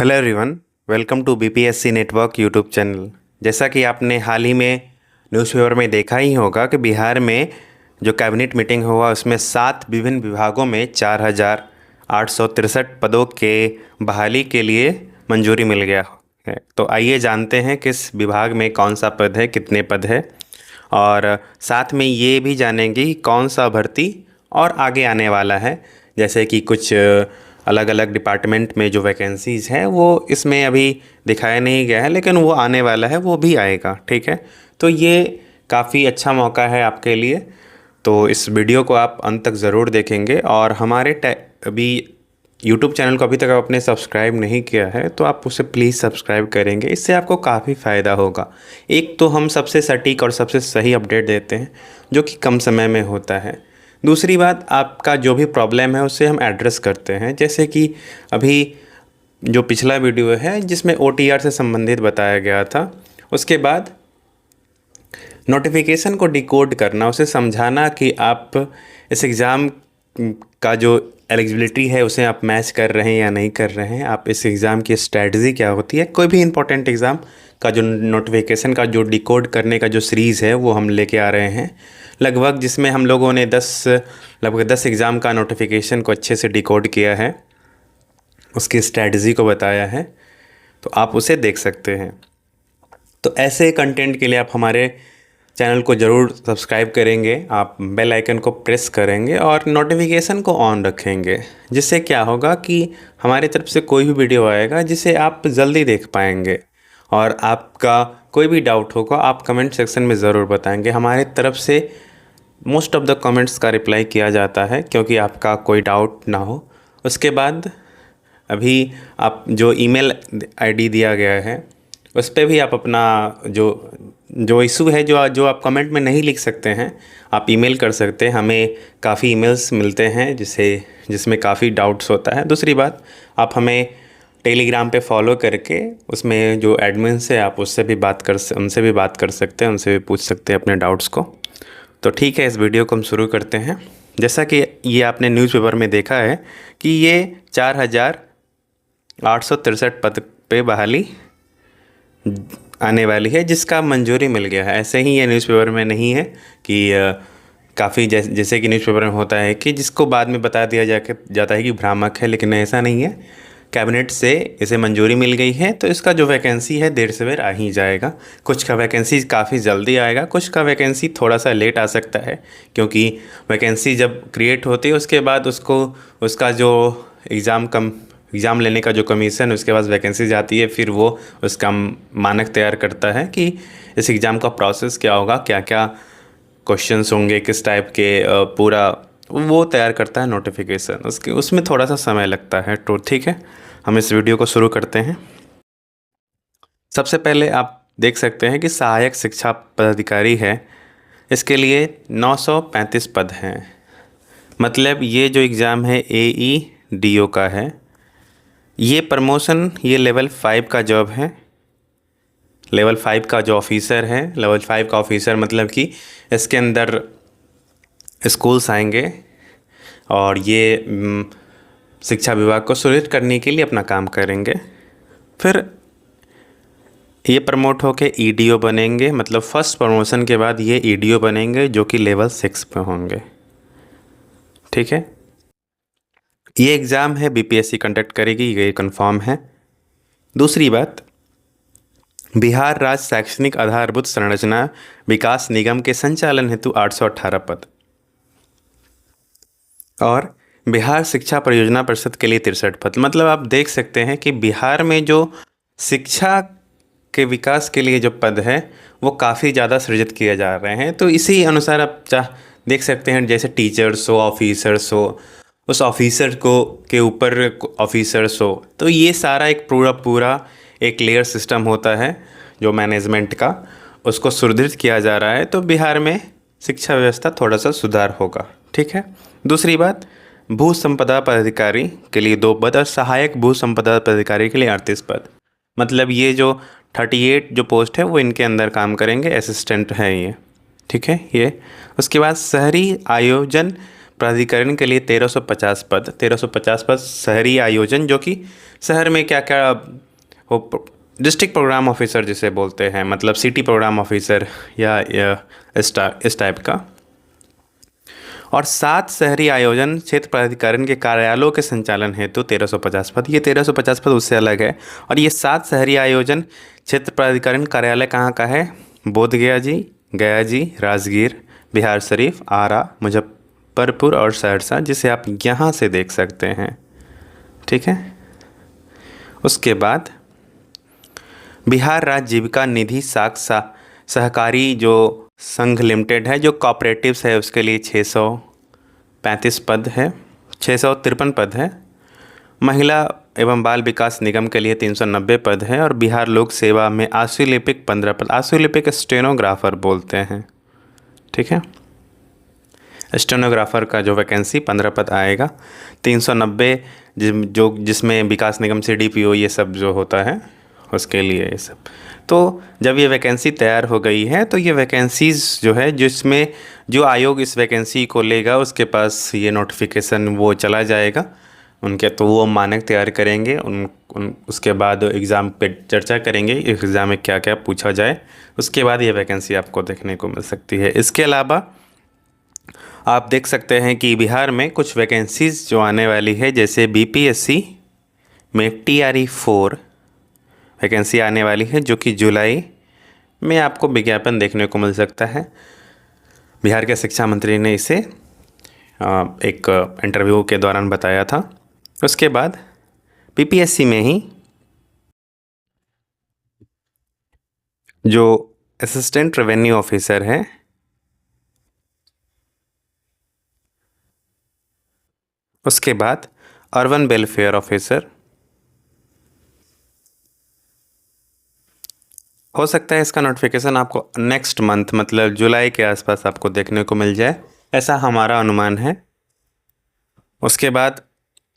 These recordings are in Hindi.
Hello everyone, welcome to BPSC network YouTube channel. जैसा कि आपने हाल ही में न्यूज़पेपर में देखा ही होगा कि बिहार में जो कैबिनेट मीटिंग हुआ उसमें 7 विभिन्न विभागों में 4,863 पदों के बहाली के लिए मंजूरी मिल गया है। तो आइए जानते हैं किस विभाग में कौन सा पद है, कितने पद है, और साथ में ये भी जानेंगे कि कौन सा भर्ती और आगे आने वाला है। जैसे कि कुछ अलग अलग डिपार्टमेंट में जो वैकेंसीज़ हैं वो इसमें अभी दिखाया नहीं गया है, लेकिन वो आने वाला है, वो भी आएगा। ठीक है, तो ये काफ़ी अच्छा मौका है आपके लिए। तो इस वीडियो को आप अंत तक ज़रूर देखेंगे और हमारे अभी यूट्यूब चैनल को अभी तक आपने सब्सक्राइब नहीं किया है तो आप उसे प्लीज़ सब्सक्राइब करेंगे, इससे आपको काफ़ी फ़ायदा होगा। एक तो हम सबसे सटीक और सबसे सही अपडेट देते हैं जो कि कम समय में होता है। दूसरी बात, आपका जो भी प्रॉब्लम है उसे हम एड्रेस करते हैं। जैसे कि अभी जो पिछला वीडियो है जिसमें OTR से संबंधित बताया गया था, उसके बाद नोटिफिकेशन को डिकोड करना, उसे समझाना कि आप इस एग्ज़ाम का जो एलिजिबिलिटी है उसे आप मैच कर रहे हैं या नहीं कर रहे हैं, आप इस एग्ज़ाम की स्ट्रैटेजी क्या होती है। कोई भी इम्पोर्टेंट एग्ज़ाम का जो नोटिफिकेशन का जो डिकोड करने का जो सीरीज़ है वो हम लेके आ रहे हैं लगभग, जिसमें हम लोगों ने लगभग 10 एग्ज़ाम का नोटिफिकेशन को अच्छे से डिकोड किया है, उसकी स्ट्रैटेजी को बताया है, तो आप उसे देख सकते हैं। तो ऐसे कंटेंट के लिए आप हमारे चैनल को ज़रूर सब्सक्राइब करेंगे, आप बेल आइकन को प्रेस करेंगे और नोटिफिकेशन को ऑन रखेंगे, जिससे क्या होगा कि हमारी तरफ से कोई भी वीडियो आएगा जिसे आप जल्दी देख पाएंगे। और आपका कोई भी डाउट होगा आप कमेंट सेक्शन में ज़रूर बताएंगे। हमारे तरफ से मोस्ट ऑफ़ द कमेंट्स का रिप्लाई किया जाता है क्योंकि आपका कोई डाउट ना हो। उसके बाद अभी आप जो ईमेल आईडी दिया गया है उस पर भी आप अपना जो इशू है, जो आप कमेंट में नहीं लिख सकते हैं, आप ईमेल कर सकते हैं। हमें काफ़ी ईमेल्स मिलते हैं जिसमें काफ़ी डाउट्स होता है। दूसरी बात, आप हमें टेलीग्राम पे फॉलो करके उसमें जो एडमिन्स है आप उनसे भी बात कर सकते हैं, उनसे भी पूछ सकते हैं अपने डाउट्स को। तो ठीक है, इस वीडियो को हम शुरू करते हैं। जैसा कि ये आपने न्यूज़पेपर में देखा है कि ये 4,863 पद पे बहाली आने वाली है जिसका मंजूरी मिल गया है। ऐसे ही ये न्यूज़पेपर में नहीं है कि काफ़ी जैसे कि न्यूज़पेपर में होता है कि जिसको बाद में बता दिया जाता है कि भ्रामक है, लेकिन ऐसा नहीं है। कैबिनेट से इसे मंजूरी मिल गई है तो इसका जो वैकेंसी है देर से देर आ ही जाएगा। कुछ का वैकेंसी काफ़ी जल्दी आएगा, कुछ का वैकेंसी थोड़ा सा लेट आ सकता है, क्योंकि वैकेंसी जब क्रिएट होती है उसके बाद उसका जो एग्ज़ाम लेने का जो कमीशन, उसके बाद वैकेंसी जाती है, फिर वो उसका मानक तैयार करता है कि इस एग्ज़ाम का प्रोसेस क्या होगा, क्या क्या क्वेश्चंस होंगे, किस टाइप के, पूरा वो तैयार करता है नोटिफिकेशन। उसमें थोड़ा सा समय लगता है। तो ठीक है, हम इस वीडियो को शुरू करते हैं। सबसे पहले आप देख सकते हैं कि सहायक शिक्षा पदाधिकारी है, इसके लिए 935 पद हैं। मतलब ये जो एग्ज़ाम है AEDO का है, ये प्रमोशन, ये लेवल 5 का जॉब है। लेवल 5 का जो ऑफिसर है, लेवल 5 का ऑफिसर मतलब कि इसके अंदर स्कूल्स आएंगे और ये शिक्षा विभाग को सुदृढ़ करने के लिए अपना काम करेंगे। फिर ये प्रमोट होके EDO बनेंगे, मतलब फर्स्ट प्रमोशन के बाद ये EDO बनेंगे जो कि लेवल 6 पे होंगे। ठीक है, ये एग्ज़ाम है BPSC कंडक्ट करेगी, ये कंफर्म है। दूसरी बात, बिहार राज्य शैक्षणिक आधारभूत संरचना विकास निगम के संचालन हेतु 818 पद और बिहार शिक्षा परियोजना परिषद के लिए 63 पद। मतलब आप देख सकते हैं कि बिहार में जो शिक्षा के विकास के लिए जो पद है वो काफ़ी ज़्यादा सृजित किए जा रहे हैं। तो इसी अनुसार आप देख सकते हैं, जैसे टीचर्स हो, ऑफिसर्स हो, उस ऑफिसर को के ऊपर ऑफिसर्स हो, तो ये सारा एक पूरा एक लेयर सिस्टम होता है जो मैनेजमेंट का, उसको सुदृढ़ किया जा रहा है। तो बिहार में शिक्षा व्यवस्था थोड़ा सा सुधार होगा। ठीक है। दूसरी बात, भू संपदा पदाधिकारी के लिए 2 पद और सहायक भू संपदा पदाधिकारी के लिए 38 पद। मतलब ये जो 38 जो पोस्ट है वो इनके अंदर काम करेंगे, असिस्टेंट है ये। ठीक है, ये उसके बाद शहरी आयोजन प्राधिकरण के लिए 1350 पद शहरी आयोजन, जो कि शहर में क्या क्या वो डिस्ट्रिक्ट प्रोग्राम ऑफिसर जिसे बोलते हैं, मतलब सिटी प्रोग्राम ऑफिसर या इस टाइप का। और 7 शहरी आयोजन क्षेत्र प्राधिकरण के कार्यालयों के संचालन हेतु 1350 पद। ये 1350 पद उससे अलग है। और ये 7 शहरी आयोजन क्षेत्र प्राधिकरण कार्यालय कहाँ का है? बोधगया जी, गया जी, राजगीर, बिहार शरीफ, आरा, मुजफ्फरपुर और सहरसा, जिसे आप यहाँ से देख सकते हैं। ठीक है। उसके बाद बिहार राज्य जीविका निधि साख सहकारी जो संघ लिमिटेड है, जो कॉपरेटिव्स है, उसके लिए 635 पद है, 653 पद है। महिला एवं बाल विकास निगम के लिए 390 पद है। और बिहार लोक सेवा में आशुलिपिक 15 पद। आशुलिपिक स्टेनोग्राफर बोलते हैं। ठीक है। स्टेनोग्राफर का जो वैकेंसी 15 पद आएगा। 390 जिसमें विकास निगम से डीपीओ ये सब जो होता है उसके लिए ये सब। तो जब ये वैकेंसी तैयार हो गई है तो ये वैकेंसीज़ जो है, जिसमें जो आयोग इस वैकेंसी को लेगा उसके पास ये नोटिफिकेशन वो चला जाएगा उनके, तो वो मानक तैयार करेंगे। उसके बाद एग्ज़ाम पे चर्चा करेंगे, एग्ज़ाम में क्या क्या पूछा जाए, उसके बाद ये वैकेंसी आपको देखने को मिल सकती है। इसके अलावा आप देख सकते हैं कि बिहार में कुछ वैकेंसीज़ जो आने वाली है, जैसे बीपीएससी में TRE 4 वैकेंसी आने वाली है, जो कि जुलाई में आपको विज्ञापन देखने को मिल सकता है। बिहार के शिक्षा मंत्री ने इसे एक इंटरव्यू के दौरान बताया था। उसके बाद बीपीएससी में ही जो असिस्टेंट रेवेन्यू ऑफिसर है, उसके बाद अर्बन वेलफेयर ऑफिसर, हो सकता है इसका नोटिफिकेशन आपको नेक्स्ट मंथ मतलब जुलाई के आसपास आपको देखने को मिल जाए, ऐसा हमारा अनुमान है। उसके बाद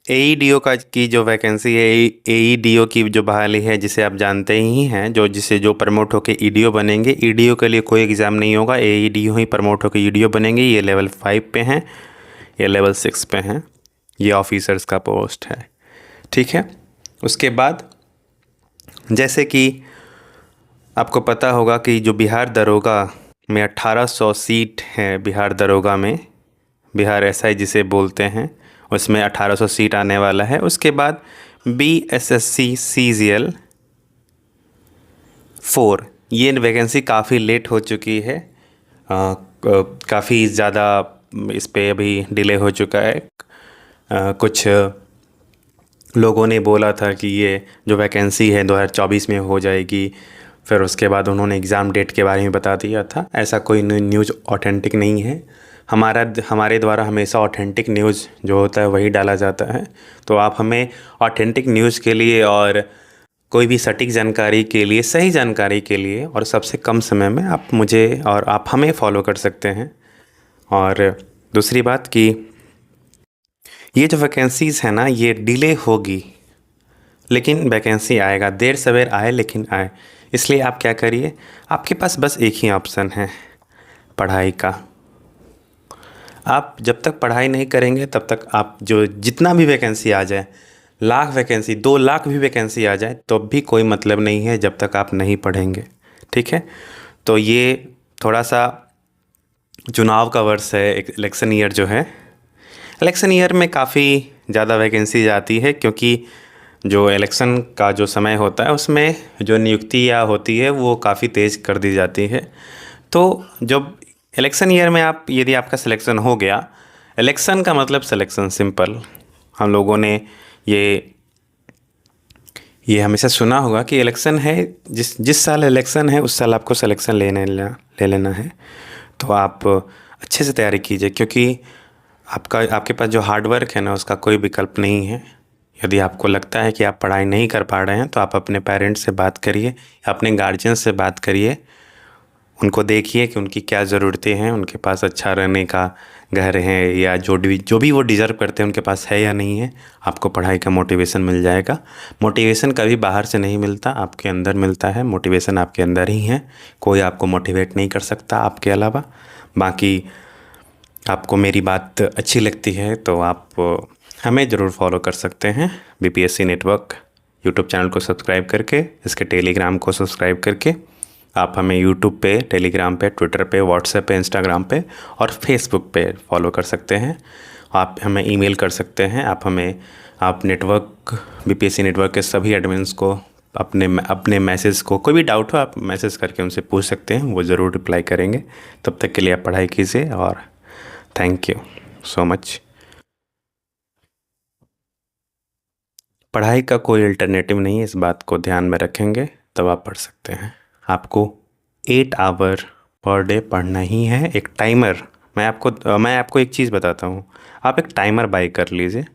AEDO की जो वैकेंसी है, AEDO की जो बहाली है, जिसे आप जानते ही हैं, जो प्रमोट होकर EDO बनेंगे। EDO के लिए कोई एग्ज़ाम नहीं होगा, AEDO ही प्रमोट होकर EDO बनेंगे। ये लेवल 5 पे हैं, ये लेवल 6 पे हैं, ये ऑफिसर्स का पोस्ट है। ठीक है। उसके बाद जैसे कि आपको पता होगा कि जो बिहार दरोगा में 1800 सीट है, बिहार दरोगा में, बिहार SI जिसे बोलते हैं, उसमें 1800 सीट आने वाला है। उसके बाद BSSC CGL 4, ये वैकेंसी काफ़ी लेट हो चुकी है, काफ़ी ज़्यादा इस पे अभी डिले हो चुका है। कुछ लोगों ने बोला था कि ये जो वैकेंसी है 2024 में हो जाएगी, फिर उसके बाद उन्होंने एग्ज़ाम डेट के बारे में बता दिया था। ऐसा कोई न्यूज़ ऑथेंटिक नहीं है। हमारे द्वारा हमेशा ऑथेंटिक न्यूज़ जो होता है वही डाला जाता है। तो आप हमें ऑथेंटिक न्यूज़ के लिए और कोई भी सटीक जानकारी के लिए, सही जानकारी के लिए और सबसे कम समय में आप मुझे और आप हमें फॉलो कर सकते हैं। और दूसरी बात कि ये जो वैकेंसीज़ है ना, ये डिले होगी लेकिन वैकेंसी आएगा, देर सवेर आए लेकिन आए। इसलिए आप क्या करिए, आपके पास बस एक ही ऑप्शन है, पढ़ाई का। आप जब तक पढ़ाई नहीं करेंगे तब तक आप जो जितना भी वैकेंसी आ जाए, लाख वैकेंसी, 2 लाख भी वैकेंसी आ जाए, तो भी कोई मतलब नहीं है जब तक आप नहीं पढ़ेंगे। ठीक है। तो ये थोड़ा सा चुनाव का वर्ष है, एक इलेक्शन ईयर जो है, इलेक्शन ईयर में काफ़ी ज़्यादा वैकेंसी आती है, क्योंकि जो इलेक्शन का जो समय होता है उसमें जो नियुक्तियाँ होती है वो काफ़ी तेज़ कर दी जाती है। तो जब इलेक्शन ईयर में यदि आपका सिलेक्शन हो गया, इलेक्शन का मतलब सिलेक्शन, सिंपल। हम लोगों ने ये हमेशा सुना होगा कि इलेक्शन है, जिस साल इलेक्शन है उस साल आपको सिलेक्शन ले लेना है। तो आप अच्छे से तैयारी कीजिए, क्योंकि आपके पास जो हार्ड वर्क है ना, उसका कोई विकल्प नहीं है। यदि आपको लगता है कि आप पढ़ाई नहीं कर पा रहे हैं तो आप अपने पेरेंट्स से बात करिए, अपने गार्जियन से बात करिए, उनको देखिए कि उनकी क्या ज़रूरतें हैं, उनके पास अच्छा रहने का घर है या जो भी वो डिज़र्व करते हैं उनके पास है या नहीं है। आपको पढ़ाई का मोटिवेशन मिल जाएगा। मोटिवेशन कभी बाहर से नहीं मिलता, आपके अंदर मिलता है। मोटिवेशन आपके अंदर ही है, कोई आपको मोटिवेट नहीं कर सकता आपके अलावा। बाकी आपको मेरी बात अच्छी लगती है तो आप हमें ज़रूर फॉलो कर सकते हैं, बीपीएससी नेटवर्क यूट्यूब चैनल को सब्सक्राइब करके, इसके टेलीग्राम को सब्सक्राइब करके। आप हमें यूट्यूब पे, टेलीग्राम पे, ट्विटर पे, व्हाट्सएप पे, इंस्टाग्राम पे और फेसबुक पे फॉलो कर सकते हैं। आप हमें ईमेल कर सकते हैं। आप नेटवर्क, बीपीएससी नेटवर्क के सभी एडमिन्स को अपने मैसेज को, कोई भी डाउट हो आप मैसेज करके उनसे पूछ सकते हैं, वो ज़रूर रिप्लाई करेंगे। तब तक के लिए आप पढ़ाई कीजिए और थैंक यू सो मच। पढ़ाई का कोई अल्टरनेटिव नहीं है, इस बात को ध्यान में रखेंगे तब आप पढ़ सकते हैं। आपको 8 आवर पर डे पढ़ना ही है। एक टाइमर, मैं आपको एक चीज़ बताता हूँ। आप एक टाइमर बाय कर लीजिए।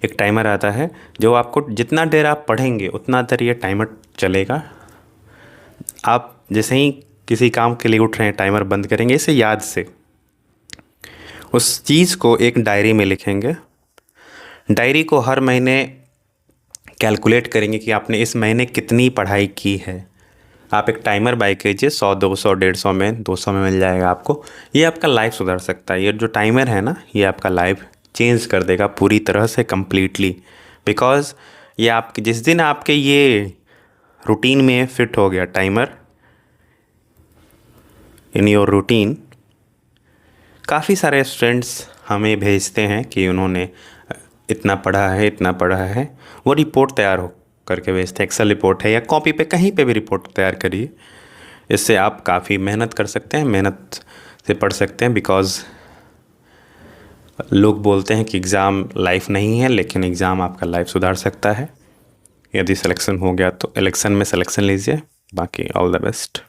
एक टाइमर आता है जो आपको जितना देर आप पढ़ेंगे उतना देर ये टाइमर चलेगा। आप जैसे ही किसी काम के लिए उठ रहे हैं टाइमर बंद करेंगे, इसे याद से उस चीज़ को एक डायरी में लिखेंगे। डायरी को हर महीने कैलकुलेट करेंगे कि आपने इस महीने कितनी पढ़ाई की है। आप एक टाइमर बाय कीजिए, 100, 200, 150 में, 200 में मिल जाएगा आपको। ये आपका लाइफ सुधार सकता है। ये जो टाइमर है ना, ये आपका लाइफ चेंज कर देगा पूरी तरह से, कम्प्लीटली। बिकॉज़ ये आपके जिस दिन आपके ये रूटीन में फिट हो गया टाइमर, इन योर रूटीन, काफ़ी सारे स्टूडेंट्स हमें भेजते हैं कि उन्होंने इतना पढ़ा है, इतना पढ़ा है। वो रिपोर्ट तैयार हो करके भेजते हैं, एक्सेल रिपोर्ट है या कॉपी पे, कहीं पे भी रिपोर्ट तैयार करिए। इससे आप काफ़ी मेहनत कर सकते हैं, मेहनत से पढ़ सकते हैं। बिकॉज़ लोग बोलते हैं कि एग्ज़ाम लाइफ नहीं है, लेकिन एग्ज़ाम आपका लाइफ सुधार सकता है। यदि सिलेक्शन हो गया तो इलेक्शन में सिलेक्शन लीजिए। बाकी ऑल द बेस्ट।